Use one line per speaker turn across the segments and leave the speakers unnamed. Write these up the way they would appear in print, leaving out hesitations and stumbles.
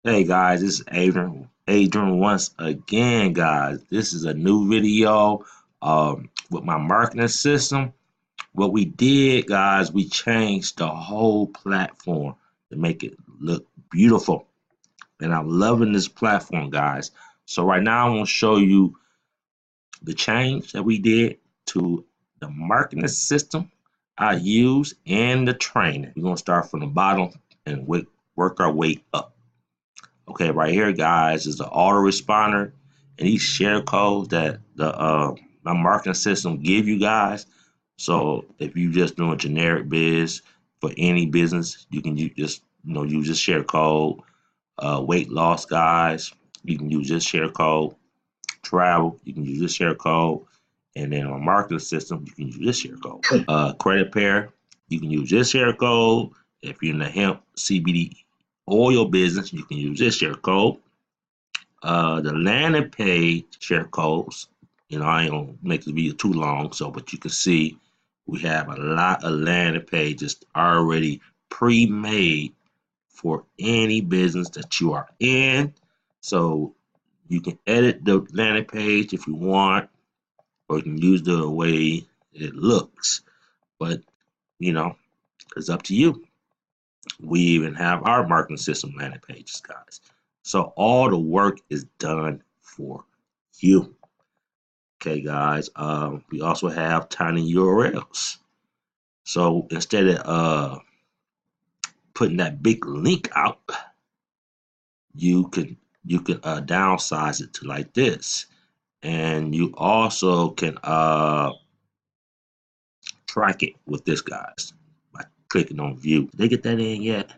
Hey guys, this is Adrian. Adrian once again, guys. This is a new video with my marketing system. What we did, guys, we changed the whole platform to make it look beautiful. And I'm loving this platform, guys. So right now I'm gonna show you the change that we did to the marketing system I use and the training. We're gonna start from the bottom and work our way up. Okay, right here, guys, is the autoresponder and these share codes that the my marketing system give you guys. So if you just doing generic biz for any business, you can just use this share code. Weight loss, guys, you can use this share code. Travel, you can use this share code. And then on marketing system, you can use this share code. Credit pair, you can use this share code. If you're in the hemp CBD oil business, you can use this share code. The landing page share codes, I ain't gonna make the video too long, but you can see we have a lot of landing pages already pre-made for any business that you are in. So you can edit the landing page if you want, or you can use the way it looks. But you know, it's up to you. We even have our marketing system landing pages, guys. So all the work is done for you. Okay, guys. We also have tiny URLs. So instead of putting that big link out, you can downsize it to like this, and you also can track it with this, guys, by clicking on view. Did they get that in yet?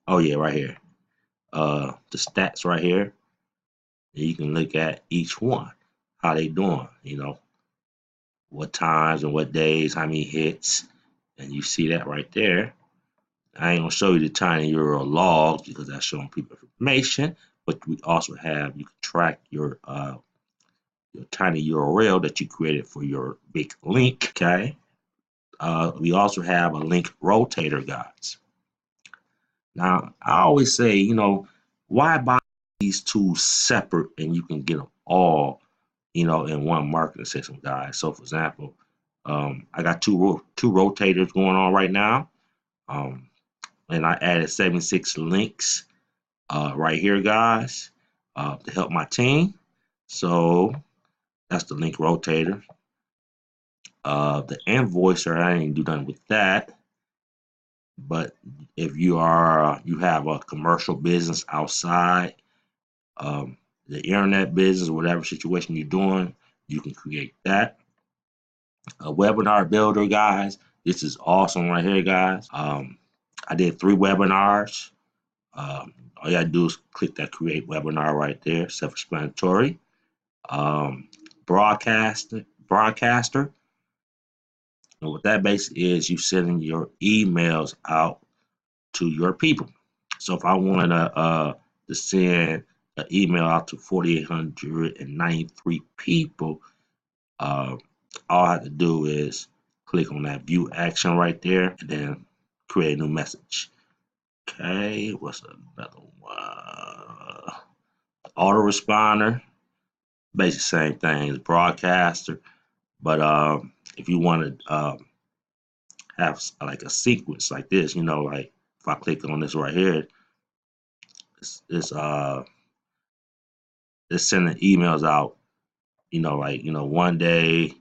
Oh yeah, right here. The stats right here. And you can look at each one, how they doing. What times and what days, how many hits, and you see that right there. I ain't gonna show you the tiny URL logs because that's showing people information, but we also have, you can track your tiny URL that you created for your big link. Okay. We also have a link rotator, guys. Now I always say, why buy these tools separate and you can get them all, in one marketing system, guys. So for example, I got two rotators going on right now. Um, and I added 76 links right here, guys, to help my team. So that's the link rotator. The invoicer, I didn't do nothing with that. But if you have a commercial business outside the internet business, whatever situation you're doing, you can create that. A webinar builder, guys. This is awesome right here, guys. I did 3 webinars. All you gotta do is click that create webinar right there, self-explanatory. Um, broadcaster. And what that basically is, you sending your emails out to your people. So if I wanted to send an email out to 4,893 people, uh, all I have to do is click on that view action right there and then create a new message. Okay, what's another one? Autoresponder, basically same thing as broadcaster, but if you want to have like a sequence like this, like if I click on this right here, it's it's sending emails out, one day,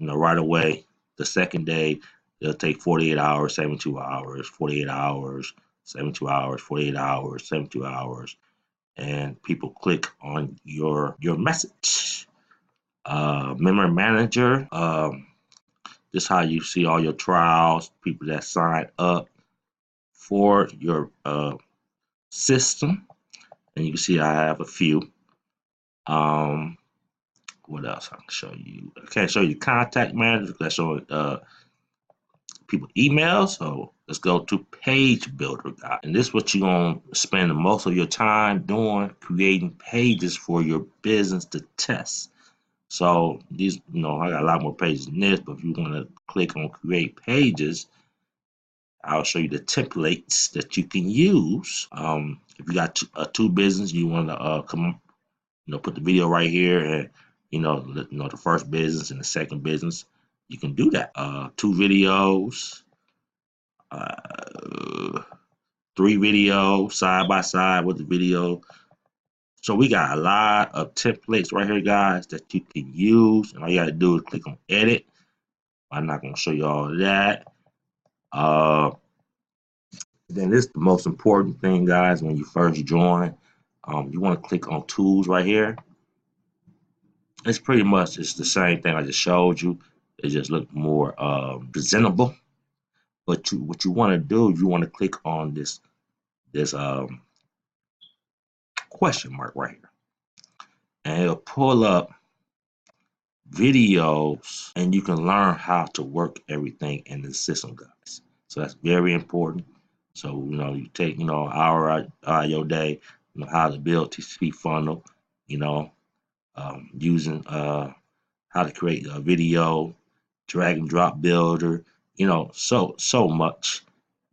right away. The second day, it'll take 48 hours, 72 hours, 48 hours, 72 hours, 48 hours, 72 hours, and people click on your message. Memory manager. This is how you see all your trials, people that sign up for your system, and you can see I have a few. Um, what else I can show you? I can't show you contact manager because that's showing people emails. So let's go to page builder, guy. And this is what you're gonna spend most of your time doing, creating pages for your business to test. So these, I got a lot more pages than this, but if you want to click on create pages, I'll show you the templates that you can use. If you got two business, you want to come, put the video right here, and the first business and the second business, you can do that. Two videos, uh, three videos side by side with the video. So we got a lot of templates right here, guys, that you can use. And all you got to do is click on edit. I'm not going to show you all of that. Then this is the most important thing, guys, when you first join. You want to click on tools right here. It's pretty much it's the same thing I just showed you. It just look more presentable. But what you want to do, you want to click on this question mark right here, and it'll pull up videos, and you can learn how to work everything in the system, guys. So that's very important. So you take an hour out of your day, how to build TCP funnel, using how to create a video, drag and drop builder, so much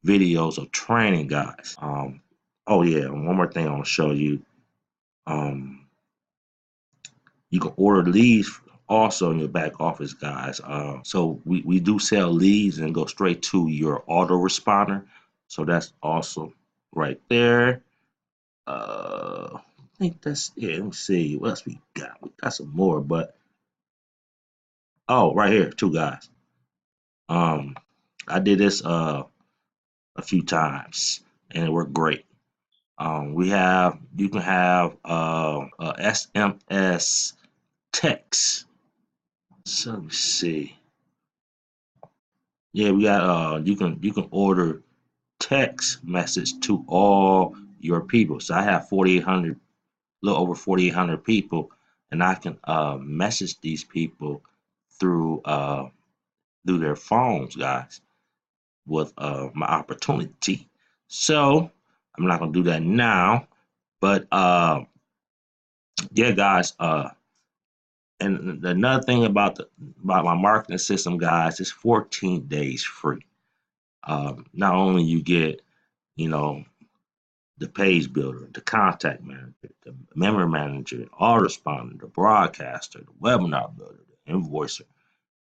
videos of training, guys. Oh yeah, one more thing I want to show you. You can order leads also in your back office, guys. So we do sell leads and go straight to your autoresponder. So that's awesome right there. I think that's it. Let me see what else we got. We got some more, but oh, right here, too, guys. I did this a few times and it worked great. You can have SMS text. So let me see. Yeah, we got you can order text message to all your people. So I have 4,800, a little over 4,800 people, and I can message these people through their phones, guys, with my opportunity. So I'm not gonna do that now, but yeah, guys. And another thing about my marketing system, guys, is 14 days free. Not only you get, you know, the page builder, the contact manager, the memory manager, the autoresponder, the broadcaster, the webinar builder, the invoicer,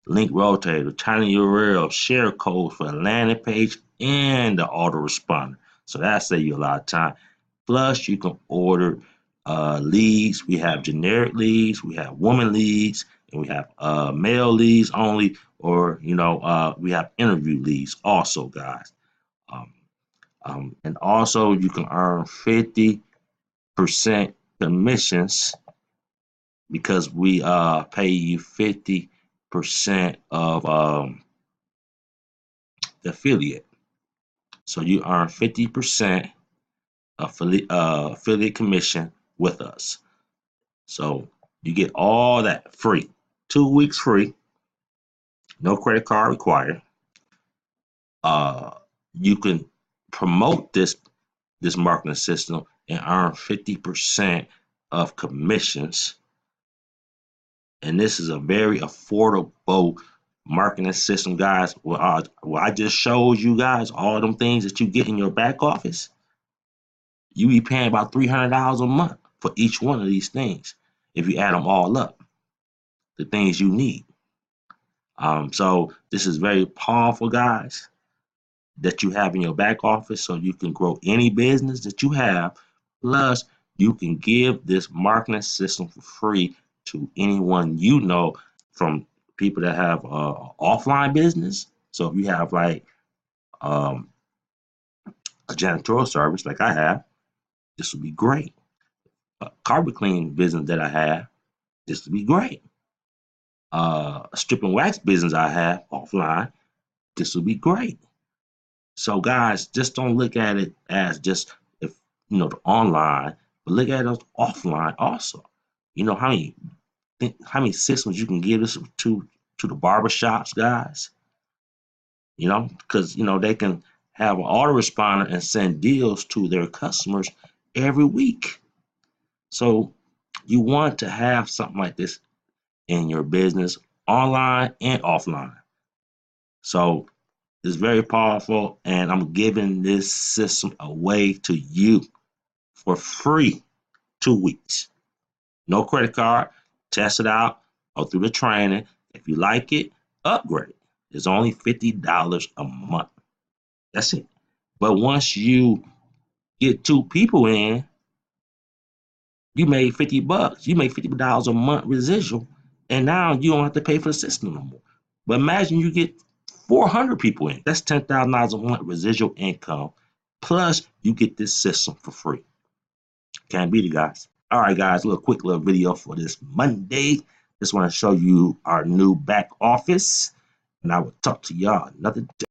link rotator, tiny URL, share code for the landing page, and the autoresponder. So that saves you a lot of time. Plus, you can order leads. We have generic leads, we have woman leads, and we have male leads only, or we have interview leads also, guys. Um, and also, you can earn 50% commissions because we pay you 50% of the affiliate. So you earn 50% affiliate commission with us. So you get all that free. 2 weeks free, no credit card required. Uh, you can promote this marketing system and earn 50% of commissions. And this is a very affordable marketing system, guys. Well, I just showed you guys all them things that you get in your back office. You be paying about $300 a month for each one of these things if you add them all up, the things you need. So this is very powerful, guys, that you have in your back office so you can grow any business that you have. Plus, you can give this marketing system for free to anyone you know, from people that have offline business. So if you have like um, a janitorial service like I have, this would be great. A carpet cleaning business that I have, this would be great. A strip and wax business I have offline, this would be great. So guys, just don't look at it as just if the online, but look at it as offline also. You know how many systems you can give this to the barbershops, guys? Because they can have an autoresponder and send deals to their customers every week. So you want to have something like this in your business, online and offline. So it's very powerful, and I'm giving this system away to you for free 2 weeks. No credit card. Test it out. Go through the training. If you like it, upgrade. It's only $50 a month. That's it. But once you get 2 people in, you made $50. You make $50 a month residual, and now you don't have to pay for the system no more. But imagine you get 400 people in. That's $10,000 a month residual income. Plus, you get this system for free. Can't beat it, guys. All right, guys, a quick little video for this Monday. Just want to show you our new back office, and I will talk to y'all another day.